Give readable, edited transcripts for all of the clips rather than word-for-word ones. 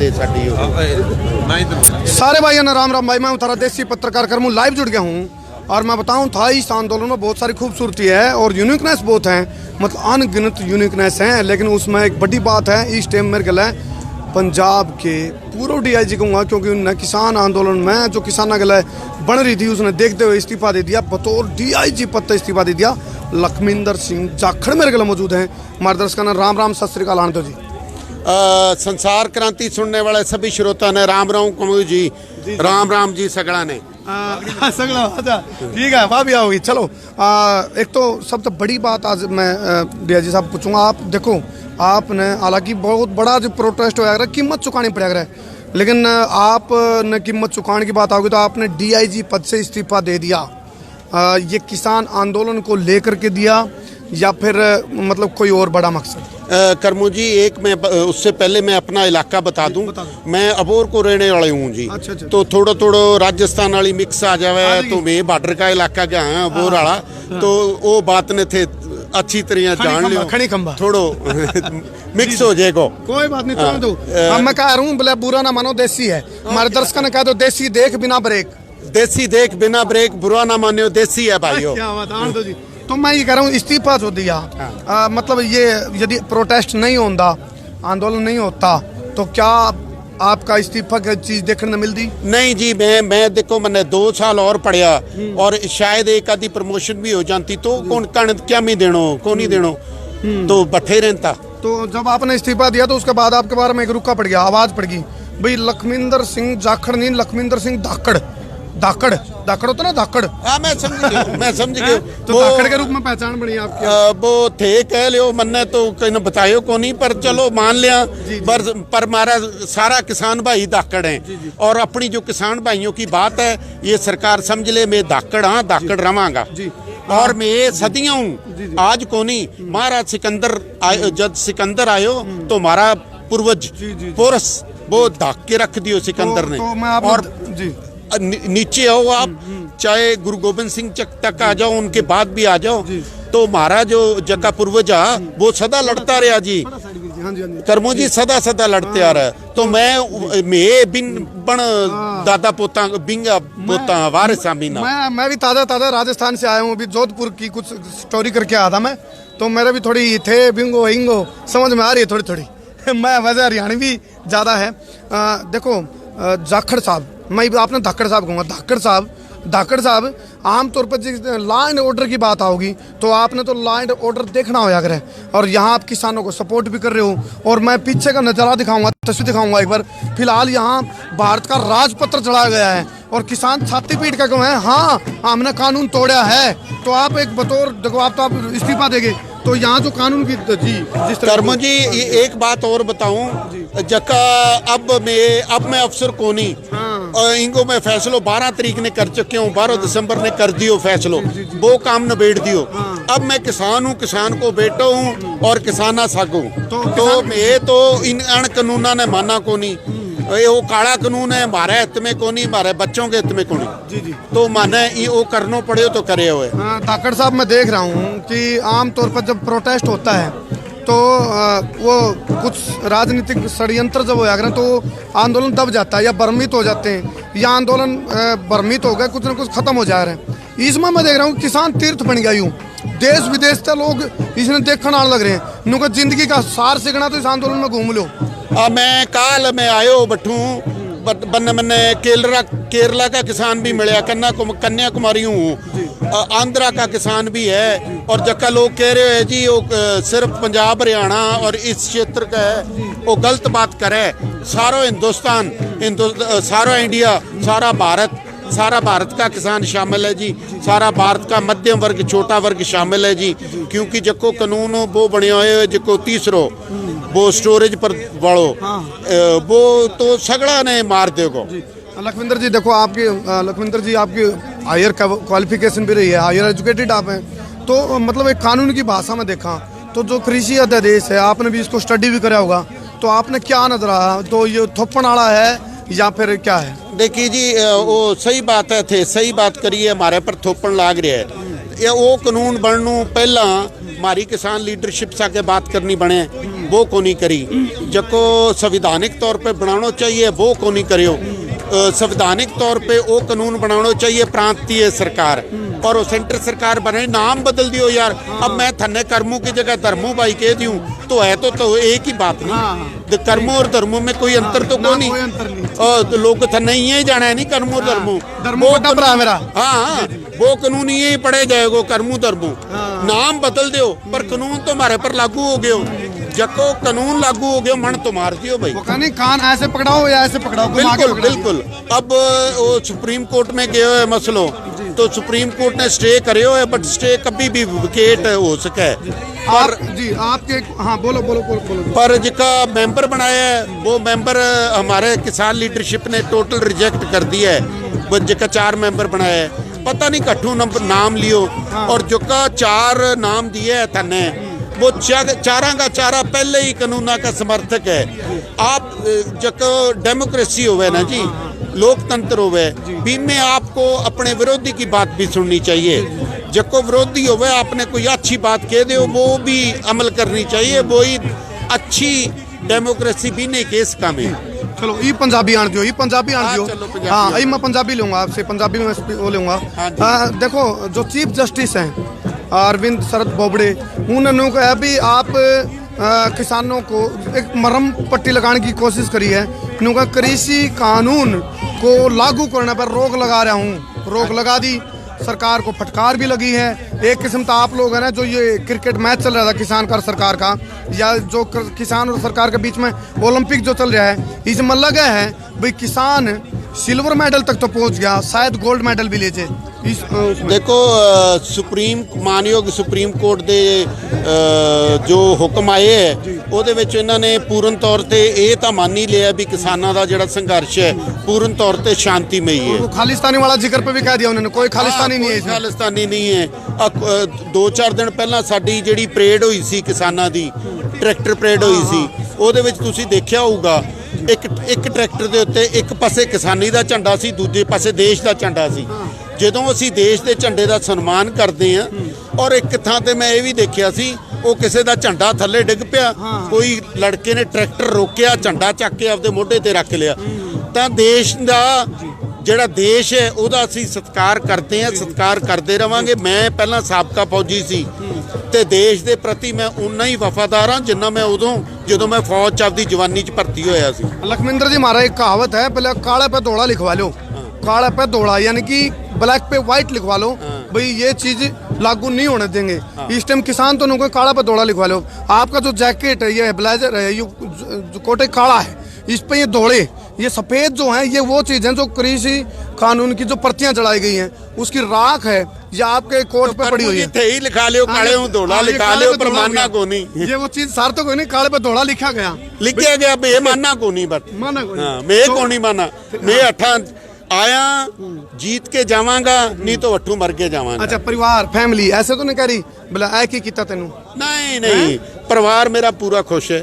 दे साडी सारे भाइयों ने राम राम भाई, मैं उत्तरा देसी पत्रकार कर्मू लाइव जुड़ गया हूँ। और मैं बताऊँ था इस आंदोलन में बहुत सारी खूबसूरती है और यूनिकनेस बहुत है, मतलब अनगिनत यूनिकनेस हैं। लेकिन उसमें एक बड़ी बात है, इस टाइम मेरे ख्याल है पंजाब के पूर्व DIG कहूँगा, क्योंकि उन्होंने किसान आंदोलन में जो किसाना गला बन रही थी उसने देखते हुए इस्तीफा दे दिया, बतौर DIG पद से इस्तीफा दे दिया। लखविंदर सिंह जाखड़ मेरे गला मौजूद हैं। हमारे दर्शकों ने राम राम सत श्री अकाल आनंद जी। संसार क्रांति सुनने वाले सभी श्रोता ने राम राम कमू जी, राम राम जी सगड़ा ने सगड़ा। अच्छा ठीक है, वहाँ भी आओगी। चलो एक तो सबसे बड़ी बात आज मैं DIG साहब पूछूंगा। आप देखो, आपने हालांकि बहुत बड़ा जो प्रोटेस्ट हो रहा है, कीमत चुकानी पड़ रहा है, लेकिन आपने कीमत चुकाने की बात आओगी तो आपने DIG पद से इस्तीफा दे दिया। ये किसान आंदोलन को लेकर के दिया या फिर मतलब कोई और बड़ा मकसद? करमू जी, एक मैं उससे पहले मैं अपना इलाका बता दूं। मैं अबोर को रहने वाले हूँ जी। अच्छा। तो थोड़ा थोड़ा राजस्थान वाली मिक्स आ जावे तो मैं बॉर्डर का इलाका गया है अबोर वाला, तो वो बात ने थे अच्छी तरह जान लियो, खड़ी खंबा थोड़ो मिक्स हो जाएगा। कोई बात नहीं, चलो दो। अब मैं कह रहा हूँ, बोले बुरा ना मानो, देसी है। हमारे दर्शकों ने कह दो देसी देख बिना ब्रेक, देसी देख बिना ब्रेक, बुरा ना मानो, देसी है भाइयों। क्या बात है जी। तो मैं ये कह रहा हूँ इस्तीफा जो दिया, मतलब ये यदि प्रोटेस्ट नहीं होता, आंदोलन नहीं होता, तो क्या आपका इस्तीफा की चीज देखने को मिलती? नहीं जी, मैं देखो, मैंने 2 साल और पढ़िया और शायद एक आधी प्रमोशन भी हो जाती, तो कौन क्या नहीं देनो, कौन नहीं देनो, तो बैठे रहता। तो जब आपने इस्तीफा दिया तो उसके बाद आपके बारे में एक रुका पड़ गया, आवाज पड़ गई भाई लखविंदर सिंह जाखड़ नहीं, लखविंदर सिंह धाकड़। धाकड़ धाकड़ होता ना, धाकड़। हाँ, मैं समझ गया। तो धाकड़ के रूप में पहचान बनी आपकी। वो थे कह लियो, मन्ने तो कहीं बतायो को नहीं, पर चलो मान लिया। पर हमारा सारा किसान भाई धाकड़ हैं, और अपनी जो किसान भाइयों की बात है ये सरकार समझ ले, मैं धाकड़ हाँ, धाकड़ रवांगा। और मैं सदियों हूँ, आज को नहीं। महाराज सिकंदर जब सिकंदर आयो तो हमारा पूर्वज पोरस वो धाक के रख दियो सिकंदर ने। और नीचे आओ आप, चाहे गुरु गोबिंद सिंह तक आ जाओ, उनके बाद भी आ जाओ, तो हमारा जो जगह पूर्वज वो सदा लड़ता रहा जी। करमू जी सदा लड़ते आ रहा है। तो मैं बिन बन दादा पोता बिंगा पोता वारिस मीना। मैं भी ताजा राजस्थान से आया हूँ, अभी जोधपुर की कुछ स्टोरी करके आया था मैं, तो मेरे भी थोड़ी थे बिंगो हिंगो समझ में आ रही है थोड़ी मैं वजह हरियाणी भी ज़्यादा है। देखो जाखड़ साहब, मैं आपने धाकड़ साहब कहूँगा, धाकड़ साहब आमतौर पर लॉ एंड ऑर्डर की बात आओगी तो आपने तो लॉ एंड ऑर्डर देखना होया करे, और यहाँ आप किसानों को सपोर्ट भी कर रहे हो। और मैं पीछे का नज़ारा दिखाऊंगा, तस्वीर दिखाऊंगा एक बार। फिलहाल यहाँ भारत का राजपत्र चढ़ाया गया है और किसान छाती पीट का क्यों है, हाँ हमने कानून तोड़ा है। तो आप एक बतौर देखो, आप तो आप इस्तीफा देंगे, तो यहाँ जो कानून की जिस कर्म जी एक बात और बताऊं, जका अब मैं अफसर को नहीं, और इनको मैं फैसलो 12 तारीख ने कर चुके हूँ, 12 दिसंबर ने कर दियो फैसलो, वो काम निबेड़ दियो। अब मैं किसान हूँ, किसान को बेटा हूँ और किसाना सागू, तो मैं तो इन कानूना ने माना को नहीं। ये वो काला कानून है, हमारे हित में को नहीं, हमारे बच्चों के हित में को नहीं। जी। तो माने ये वो करना पड़े तो करे हुए। धाकड़ साहब, मैं देख रहा हूँ कि आमतौर पर जब प्रोटेस्ट होता है तो वो कुछ राजनीतिक षड्यंत्र जब हो जाएगा तो आंदोलन दब जाता है या भ्रमित हो जाते हैं, या आंदोलन भ्रमित हो गए, कुछ न कुछ खत्म हो जा रहे हैं। इसमें मैं देख रहा हूँ किसान तीर्थ बन गया, यूँ देश विदेश से लोग इसने देखने आने लग रहे हैं। नुका जिंदगी का सार सीखना तो इस आंदोलन में घूम लो। मैं काल में आयो बठू मैंने केरला का किसान भी मिले, कन्याकुमारी हूँ, आंध्रा का किसान भी है, और जक्का लोग कह रहे हैं जी वो सिर्फ पंजाब हरियाणा और इस क्षेत्र का है, वो गलत बात करे। सारा हिंदुस्तान, सारा इंडिया, सारा भारत का किसान शामिल है जी, सारा भारत का मध्यम वर्ग, छोटा वर्ग शामिल है जी। क्योंकि जको कानून वो बने हुए जो तीसरो वो स्टोरेज पर वालों, वो तो सगड़ा ने मार देगो। लखविंदर जी देखो, आपकी हायर क्वालिफिकेशन भी रही है, हायर एजुकेटेड आप हैं, तो मतलब एक कानून की भाषा में देखा तो जो कृषि अध्यादेश है, आपने भी इसको स्टडी भी करा होगा, तो आपने क्या नजर आया, तो ये थोपन वाला है या फिर क्या है? देखिए जी, वो सही बात है, सही बात करिए, हमारे पर थोपन लाग रहा है। ये वो कानून बनने पहला हमारी किसान लीडरशिप से आगे बात करनी बने वो को नहीं करी, जको संविधानिक तौर पे बनाना चाहिए वो को नहीं करियो। संवैधानिक तौर पे वो कानून बनाना चाहिए प्रांतीय सरकार, और वो सेंटर सरकार बने, नाम बदल दियो यार। अब मैं थन्ने कर्मू की जगह धर्मू भाई कह दूं तो है तो एक ही बात नहीं। कर्मू और धर्मू में कोई अंतर तो कोई नहीं। लोग थन्ने ही जाना है नहीं कर्मू और धर्मू, वो मेरा हाँ वो कानून ही पढ़े जाएगा कर्मू धर्मू। नाम बदल दो पर कानून तो हमारे पर लागू हो गयो। जको कानून लागू हो गया मन तो मार दियो भाई, वो कान ऐसे पकड़ाओ या ऐसे पकड़ाओ। बिल्कुल बिल्कुल। अब वो सुप्रीम कोर्ट में गए हुए मसलो तो सुप्रीम कोर्ट ने स्टे करे हुए, बट स्टे कभी भी विकेट हो सके। पर जी आपके हाँ बोलो बोलो बोलो बोलो। पर जिसका मेंबर बनाया है वो मेंबर हमारे किसान लीडरशिप ने टोटल रिजेक्ट कर दिया है। वो जिसका 4 मेंबर बनाया है, पता नहीं कट्ठू नाम लियो। और जो का 4 नाम दिए है तने वो चारा का चारा पहले ही कानूना का समर्थक है। आप जको डेमोक्रेसी होवे ना जी, लोकतंत्र होवे, बीमे आपको अपने विरोधी की बात भी सुननी चाहिए। जको विरोधी होवे आपने कोई अच्छी बात कह दे वो भी अमल करनी चाहिए, वो ही अच्छी डेमोक्रेसी भी नहीं केस काम है। चलो ये पंजाबी आन दियो, ये पंजाबी आन दियो। हाँ ये मैं पंजाबी लूँगा आपसे, पंजाबी में वो लूँगा। देखो जो चीफ जस्टिस हैं अरविंद शरद बोबड़े, उन्होंने कहा भी आप किसानों को एक मरहम पट्टी लगाने की कोशिश करी है। उन्होंने कृषि कानून को लागू करने पर रोक लगा रहा हूँ, रोक लगा दी। सरकार को फटकार भी लगी है। एक किस्म का आप लोग है ना, जो ये क्रिकेट मैच चल रहा था किसान का और सरकार का, या जो किसान और सरकार के बीच में ओलंपिक जो चल रहा है, इसमें लगा है भाई किसान सिल्वर मेडल तक तो पहुंच गया, शायद गोल्ड मेडल भी ले जाए। देखो मानयोग सुप्रीम कोर्ट ਦੇ ਜੋ ਹੁਕਮ ਆਏ ਹੈ ਉਹਦੇ ਵਿੱਚ ਇਹਨਾਂ ਨੇ ਪੂਰਨ ਤੌਰ ਤੇ ਇਹ ਤਾਂ ਮੰਨ ਹੀ ਲਿਆ ਵੀ ਕਿਸਾਨਾਂ ਦਾ ਜਿਹੜਾ ਸੰਘਰਸ਼ ਹੈ ਪੂਰਨ ਤੌਰ ਤੇ ਸ਼ਾਂਤੀਮਈ ਹੈ। वो खालिस्तानी वाला जिक्र पे भी कह दिया उन्होंने, कोई खालिस्तानी नहीं है इसमें। ਖਾਲਿਸਤਾਨੀ ਨਹੀਂ ਹੈ। 2-4 ਦਿਨ ਪਹਿਲਾਂ ਸਾਡੀ ਜਿਹੜੀ ਪਰੇਡ ਹੋਈ ਸੀ ਕਿਸਾਨਾਂ ਦੀ, ਟਰੈਕਟਰ ਪਰੇਡ ਹੋਈ ਸੀ, ਉਹਦੇ ਵਿੱਚ ਤੁਸੀਂ ਦੇਖਿਆ ਹੋਊਗਾ ਇੱਕ ਟਰੈਕਟਰ ਦੇ ਉੱਤੇ ਇੱਕ ਪਾਸੇ ਕਿਸਾਨੀ ਦਾ ਝੰਡਾ ਸੀ, ਦੂਜੇ ਪਾਸੇ ਦੇਸ਼ ਦਾ ਝੰਡਾ ਸੀ। ਜਦੋਂ ਅਸੀਂ ਦੇਸ਼ ਦੇ ਝੰਡੇ ਦਾ ਸਨਮਾਨ ਕਰਦੇ ਆ, ਔਰ ਇੱਕ ਥਾਂ ਤੇ ਮੈਂ ਇਹ ਵੀ ਦੇਖਿਆ ਸੀ ਉਹ ਕਿਸੇ ਦਾ ਝੰਡਾ ਥੱਲੇ ਡਿੱਗ ਪਿਆ, ਕੋਈ ਲੜਕੇ ਨੇ ਟਰੈਕਟਰ ਰੋਕਿਆ, ਝੰਡਾ ਚੱਕ ਕੇ ਆਪਦੇ ਮੋਢੇ ਤੇ ਰੱਖ ਲਿਆ। ਤਾਂ ਦੇਸ਼ ਦਾ ਜਿਹੜਾ ਦੇਸ਼ ਹੈ ਉਹਦਾ ਅਸੀਂ ਸਤਿਕਾਰ ਕਰਦੇ ਆ, ਸਤਿਕਾਰ ਕਰਦੇ ਰਵਾਂਗੇ। ਮੈਂ ਪਹਿਲਾਂ ਸਾਬਕਾ ਫੌਜੀ ਸੀ ਤੇ ਦੇਸ਼ ਦੇ ਪ੍ਰਤੀ ਮੈਂ ਉਨਾ ਹੀ ਵਫਾਦਾਰ ਹਾਂ ਜਿੰਨਾ ਮੈਂ ਉਦੋਂ ਜਦੋਂ मैं फौज च ਆਪਦੀ जवानी च भर्ती होया सी। लखमिंदर जी हमारा एक कहावत है, पहले काले पे धोला लिखवा लो, काले पे धोला यानी कि ब्लैक पे व्हाइट लिखवा लो, भाई ये चीज लागू नहीं होने देंगे। इस टाइम किसान तो उनको काला पे धोला लिखवा लो। आपका जो जैकेट है, ये ब्लेजर है, ये कोटे काला है, इस पे ये धोले, ये सफेद जो है, ये वो चीज है जो कृषि कानून की जो पर्चियां चढ़ाई गई हैं उसकी राख है, या आपके कोर्ट पे पड़ी हुई है। ही लिखा लियो काले हूं धोला लिखा लियो, पर मानना को नहीं। ये वो चीज सार तो कोई नहीं, काले पे धोला लिखा गया, लिखा गया ये मानना को नहीं, बट माना को नहीं। मैं को नहीं माना। मैं 8 आया जीत के जावांगा, नहीं तो अठू मर के जावांगा। अच्छा परिवार फैमिली ऐसे तो नहीं कह रही बोला ऐ की कीता तेनू? नहीं नहीं, परिवार मेरा पूरा खुश है,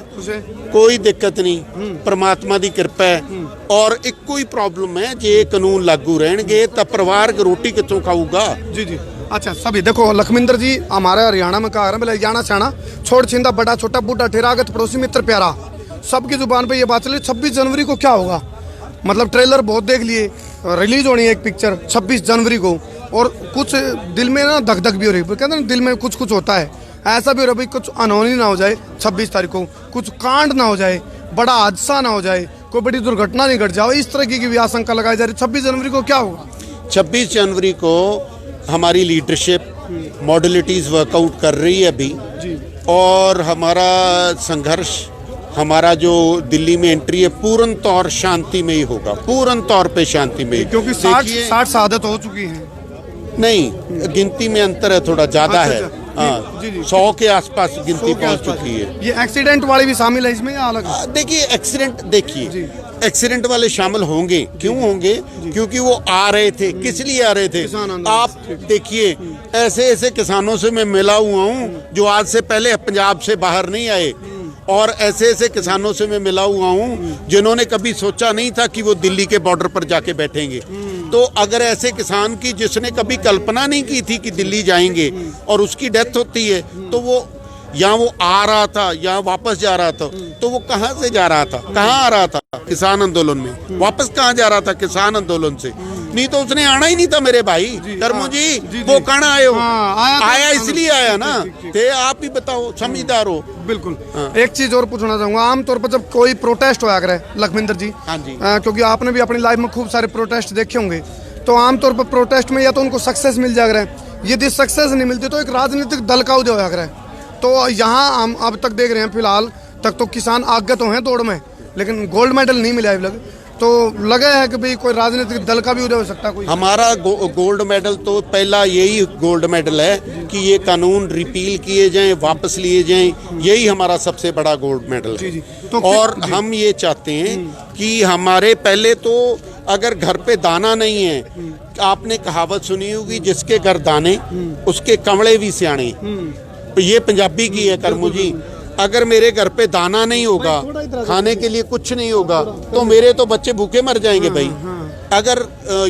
कोई दिक्कत नहीं, परमात्मा की कृपा है। और एक कोई प्रॉब्लम है, जे कानून लागू रहेंगे तो परिवार रोटी कितों खाऊगा? जी जी। अच्छा सभी देखो लखमिंदर जी हमारे हरियाणा में कहा बोले जाना छाना छोड़ छिंदा बड़ा छोटा बूढ़ा ठेरागत पड़ोसी मित्र प्यारा, सबकी जुबान पे ये बात चली 26 जनवरी को क्या होगा। मतलब ट्रेलर बहुत देख लिए, रिलीज होनी है एक पिक्चर 26 जनवरी को, और कुछ दिल में ना धक धक भी हो रही है, कहते हैं दिल में कुछ कुछ होता है, ऐसा भी हो रहा है भाई कुछ अनहोनी ना हो जाए 26 तारीख को, कुछ कांड ना हो जाए, बड़ा हादसा ना हो जाए, कोई बड़ी दुर्घटना नहीं घट जाए, इस तरह की भी आशंका लगाई जा रही है। 26 जनवरी को क्या होगा? 26 जनवरी को हमारी लीडरशिप मॉडलिटीज़ वर्कआउट कर रही है अभी, और हमारा संघर्ष, हमारा जो दिल्ली में एंट्री है पूर्ण तौर शांति में ही होगा, पूर्ण तौर पे शांति में, क्योंकि 60 शहादत हो चुकी हैं। नहीं गिनती में अंतर है, थोड़ा ज़्यादा है। हाँ 100 के आसपास गिनती पहुंच चुकी है। ये एक्सीडेंट वाले भी शामिल है इसमें या अलग? देखिए एक्सीडेंट, देखिए एक्सीडेंट वाले शामिल होंगे, क्यों होंगे? क्योंकि वो आ रहे थे, किस लिए आ रहे थे? आप देखिए ऐसे ऐसे किसानों से मैं मिला हुआ हूँ जो आज से पहले पंजाब से बाहर नहीं आए, और ऐसे ऐसे किसानों से मैं मिला हुआ हूँ जिन्होंने कभी सोचा नहीं था कि वो दिल्ली के बॉर्डर पर जाके बैठेंगे। तो अगर ऐसे किसान की जिसने कभी कल्पना नहीं की थी कि दिल्ली जाएंगे और उसकी डेथ होती है, तो वो या वो आ रहा था या वापस जा रहा था, तो वो कहाँ से जा रहा था, कहाँ आ रहा था? किसान आंदोलन में। वापस कहाँ जा रहा था? किसान आंदोलन से। नहीं तो उसने आना ही नहीं था मेरे भाई कर्मू जी। वो कहाँ आए हो? आया इसलिए आया ना। ते आप ही बताओ, समझदार हो। बिल्कुल। एक चीज और पूछना चाहूंगा, आमतौर पर जब कोई प्रोटेस्ट होया करे लखविंदर जी, हाँ जी, क्योंकि आपने भी अपनी लाइफ में खूब सारे प्रोटेस्ट देखे होंगे, तो आमतौर पर प्रोटेस्ट में या तो उनको सक्सेस मिल जाएगा है, यदि सक्सेस नहीं मिलती तो एक राजनीतिक दल का उदय होया है। तो यहाँ हम अब तक देख रहे हैं, फिलहाल तक तो किसान आगे तो हैं दौड़ में, लेकिन गोल्ड मेडल नहीं मिला अभी तक। तो लगा है कि भाई कोई राजनीतिक दल का भी उदय हो सकता है कोई। हमारा गोल्ड मेडल तो पहला यही गोल्ड मेडल है कि ये कानून रिपील किए जाएं, वापस लिए जाएं, यही हमारा सबसे बड़ा गोल्ड मेडल है। तो और हम ये चाहते हैं कि हमारे पहले तो अगर घर पे दाना नहीं है, आपने कहावत सुनी होगी, जिसके घर दाने उसके कमले भी सियाणे। ये पंजाबी की है कर्मू जी। अगर मेरे घर पे दाना नहीं होगा, खाने के लिए कुछ नहीं होगा, तो मेरे तो बच्चे भूखे मर जाएंगे भाई। अगर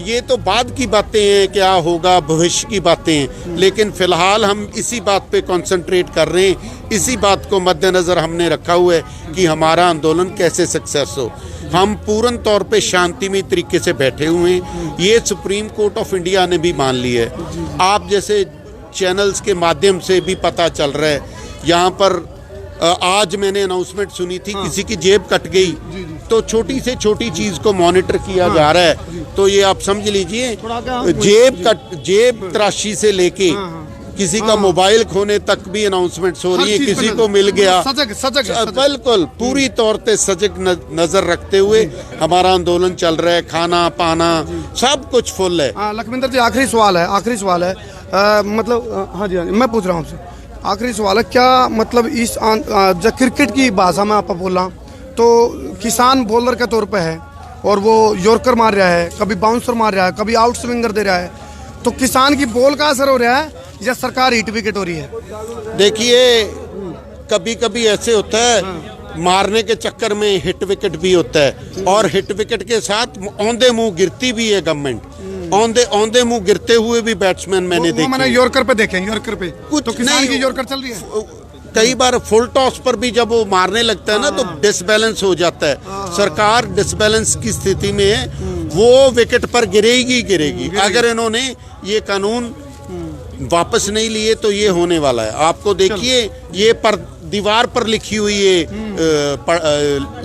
ये तो बाद की बातें हैं, क्या होगा भविष्य की बातें हैं, लेकिन फिलहाल हम इसी बात पे कंसंट्रेट कर रहे हैं। इसी बात को मद्देनजर हमने रखा हुआ है कि हमारा आंदोलन कैसे सक्सेस हो। हम पूर्ण तौर पे शांतिमय तरीके से बैठे हुए हैं। ये सुप्रीम कोर्ट ऑफ इंडिया ने भी मान लिया है। आप जैसे चैनल्स के माध्यम से भी पता चल रहा है। यहाँ पर आज मैंने अनाउंसमेंट सुनी थी, किसी की जेब कट गई, तो छोटी से छोटी चीज को मॉनिटर किया जा रहा है। तो ये आप समझ लीजिए, जेब तराशी से लेके किसी का मोबाइल खोने तक भी अनाउंसमेंट हो रही है। किसी को मिल गया, बिल्कुल पूरी तौर पे सजग नजर रखते हुए हमारा आंदोलन चल रहा है। खाना पाना सब कुछ फुल है। लखविंदर जी, आखिरी सवाल है, मतलब हाँ जी, मैं पूछ रहा हूँ आपसे आखिरी सवाल है, क्या मतलब इस जब क्रिकेट की भाषा में आप बोला तो किसान बॉलर के तौर पे है और वो यॉर्कर मार रहा है, कभी बाउंसर मार रहा है, कभी आउट स्विंगर दे रहा है, तो किसान की बॉल का असर हो रहा है या सरकार हिट विकेट हो रही है? देखिए, कभी कभी ऐसे होता है, मारने के चक्कर में हिट विकेट भी होता है, और हिट विकेट के साथ औंधे मुंह गिरती भी है गवर्नमेंट। औंधे मुंह गिरते हुए भी बैट्समैन मैंने देखे। मैंने यॉर्कर पे देखे, यॉर्कर पे कुछ तो किसान नहीं, की यॉर्कर चल रही है। कई बार फुल टॉस पर भी जब वो मारने लगता है ना, तो डिसबैलेंस हो जाता है। सरकार डिसबैलेंस की स्थिति में है, वो विकेट पर गिरेगी। अगर इन्होंने ये कानून वापस नहीं लिए तो ये होने वाला है। आपको देखिए, ये पर दीवार पर लिखी हुई ये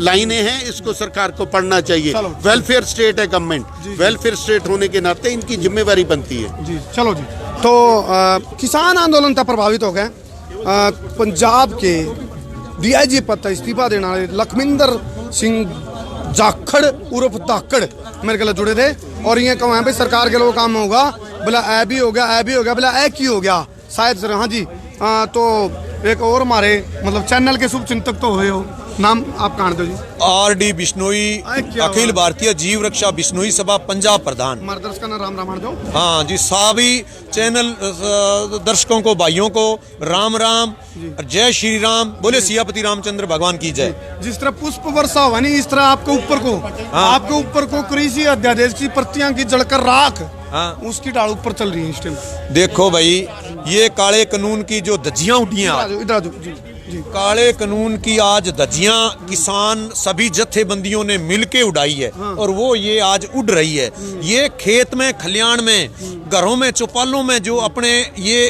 लाइनें हैं, इसको सरकार को पढ़ना चाहिए। वेलफेयर स्टेट है गवर्नमेंट, वेलफेयर स्टेट होने के नाते इनकी जिम्मेवारी बनती है जी। चलो जी, तो किसान आंदोलन तक प्रभावित हो गए। पंजाब के डीआईजी पद तक इस्तीफा देने वाले लखविंदर सिंह जाखड़ उर्फ धाकड़ मेरे ख्याल जुड़े थे, और ये कहा भाई सरकार के लोग काम होगा, बोला ए भी हो गया, बोला ए की हो गया शायद सर। हाँ जी, तो एक और हमारे मतलब चैनल के शुभ चिंतक तो हुए हो, नाम आप कहाँ दो जी? आर.डी. बिश्नोई, अखिल भारतीय जीव रक्षा बिश्नोई सभा पंजाब प्रधान। मार्गदर्शक का नाम राम दो। हाँ जी, सभी चैनल दर्शकों को, भाइयों को राम राम, जय श्री राम, बोले सियापति रामचंद्र भगवान की जय। जिस तरह पुष्प वर्षा हुआ नहीं, इस तरह आपके ऊपर को कृषि अध्यादेश की प्रतियां की जलकर राख, उसकी डाल ऊपर चल रही है इस टाइम। देखो भाई, ये काले कानून की जो धज्जियां उठी हैं, इधर जी। काले कानून की आज धज्जियां किसान सभी जत्थेबंदियों ने मिलके उड़ाई है, और वो ये आज उड़ रही है। ये खेत में, खलियान में, घरों में, चौपालों में जो अपने ये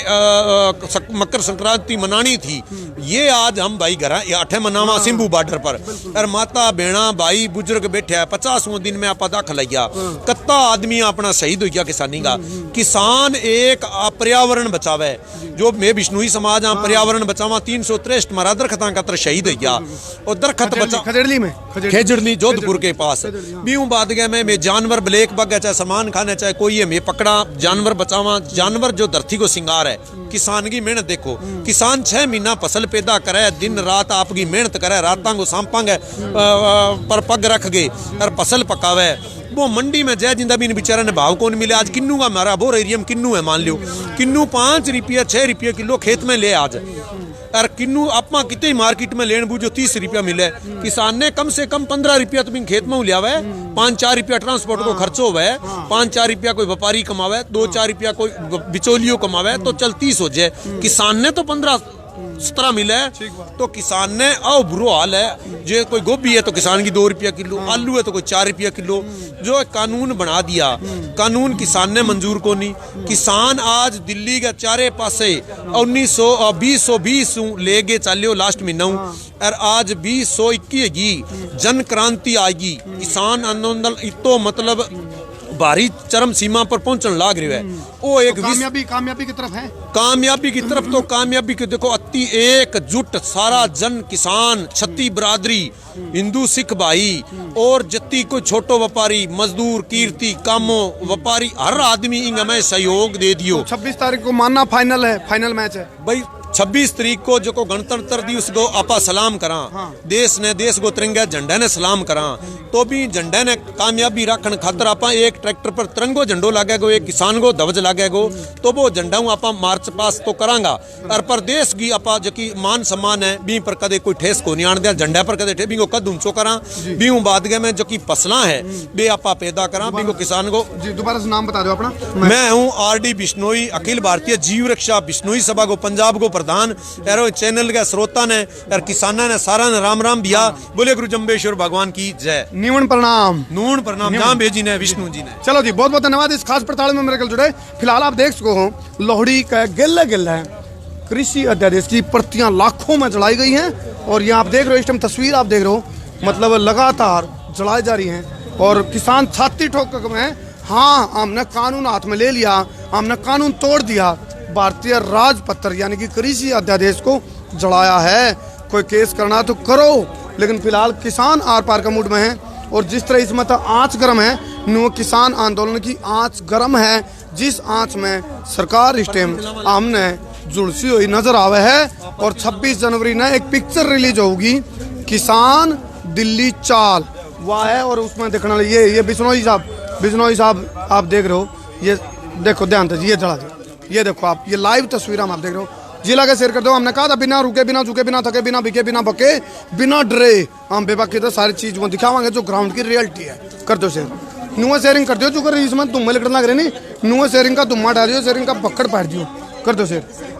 मकर संक्रांति मनानी थी, ये आज हम भाई घर अठे मनावा सिंबू बॉर्डर पर, और माता बेड़ा भाई बुजुर्ग बैठे है। 50वें दिन में आप दाखिल आइया, कत्ता आदमी अपना शहीद हो गया किसानी का। किसान एक पर्यावरण बचावे, जो मैं बिश्नोई समाज पर्यावरण बचावा, 363 मारा दरख्तां का तर शहीद हो गया, और दरख्त बचा खेजड़ली जोधपुर के पास बीऊ बात गया। मैं जानवर ब्लैक बग चाहे सामान खाने, चाहे कोई है, मैं पकड़ा जानवर बचावा। जानवर जो धरती को सिंगार है। किसान की मेहनत देखो, किसान 6 महीना फसल पैदा करे, दिन रात आपकी मेहनत करे, रातां को सांपांगे पर पग रख गए और फसल पकावे। वो मंडी में जय जिंदा भी बेचारा ने भाव कौन मिले। आज किन्नू का मारा बोर एरिया में किन्नू है, मान लो किन्नू 5 रुपये 6 रुपये किलो खेत में ले आज और किन्नू आपा कितने मार्केट में लेन बूझो 30 रुपया मिले, किसान ने कम से कम 15 रुपया तो खेत में लिया हुआ है, 5-4 रुपया ट्रांसपोर्ट को खर्चो हुआ है, 5-4 रुपया कोई व्यापारी कमावे, 2-4 रुपया कोई बिचौलियों कमावे, तो चल 30 हो जाए। किसान ने तो 15-17 मिला है, तो किसान ने आओ बुरो हाल है। जो कोई गोभी है तो किसान की 2 रुपया किलो, आलू है तो कोई 4 रुपया किलो। जो कानून बना दिया, कानून किसान ने मंजूर को नहीं। किसान आज दिल्ली के चारे पासे 1920 ले गए चालियो लास्ट महीना, और आज 2021 की जन क्रांति आएगी। किसान आंदोलन इतो मतलब भारी चरम सीमा पर पहुंचने लाग रही है। वो एक कामयाबी की तरफ है, कामयाबी की तरफ। तो कामयाबी के देखो अति एकजुट सारा जन किसान, छत्ती बरादरी, हिंदू सिख भाई और जत्ती कोई छोटो व्यापारी, मजदूर, कीर्ति, कामो व्यापारी, हर आदमी इंग में सहयोग दे दियो। 26 तारीख को मानना फाइनल है, फाइनल मैच है भाई। 26 तारीख को जो को गणतंत्र दिवस को आपा सलाम करा, देश ने देश को तिरंगा झंडा ने सलाम करा, तो भी झंडा ने कामयाबी रखने खातर आपा एक ट्रैक्टर पर तिरंगो झंडो लागेगो, एक किसान को ध्वज लागेगो, तो वो झंडा आपा मार्च पास तो करांगा। और पर देश की आपा जो की मान सम्मान है बी पर कदे कोई ठेस को नहीं आन दिया, झंडा पर कदे ठे बी को कद ऊंचो करा, बी बाद में जो की फसला है बे आपा पैदा करा, बी को किसान को। जी दोबारा से नाम बता दो अपना। मैं हूँ RD बिश्नोई, अखिल भारतीय जीव रक्षा बिश्नोई सभा को पंजाब को प्रधान। एरो चैनल के श्रोता ने और किसाना ने सारा ने राम राम दिया। बोले गुरु जम्बेश्वर भगवान की जय। न्यून प्रणाम, नून प्रणाम जहाँ भेजी ने विष्णु जी ने। चलो जी, बहुत बहुत धन्यवाद इस खास प्रताड़ में मेरे कल जुड़े। फिलहाल आप देख सको हो लोहड़ी का गिल्ला गिल्ला है, कृषि अध्यादेश की प्रतियां लाखों में जलाई गई हैं, और ये आप देख रहे हो इस टाइम तस्वीर आप देख रहे हो, मतलब लगातार जलाई जा रही हैं और किसान छाती ठोक में, हाँ हमने कानून हाथ में ले लिया, हमने कानून तोड़ दिया, भारतीय राजपत्र यानी कि कृषि अध्यादेश को जलाया है। कोई केस करना तो करो, लेकिन फिलहाल किसान आर पार का मूड में है। और जिस तरह इसमें तो आँच गर्म है, नो किसान आंदोलन की आँच गर्म है, जिस आँच में सरकार इस टाइम हमने जुड़सी हुई नजर आवे है। और 26 जनवरी ने एक पिक्चर रिलीज होगी, किसान दिल्ली चाल, वह है, और उसमें देखना ये बिश्नोई साहब आप देख रहे हो, ये देखो ध्यान से, ये जला दो, ये देखो आप, ये लाइव तस्वीर हम आप देख रहे हो। जिला के शेयर कर दो, हमने कहा था बिना रुके, बिना झुके, बिना थके, बिना बिके, बिना बके, बिना डरे हम बेबाकी तो सारी चीज वो दिखावांगे जो ग्राउंड की रियलिटी है। कर दो शेयर, नुआ शेयरिंग कर दो, जो कर इसमें तुम्हें लग रहे नहीं, नुआ शेयरिंग का तुम्हारा डाल दियो, शेयरिंग का पकड़ पाड़ दियो, कर दो शेयर।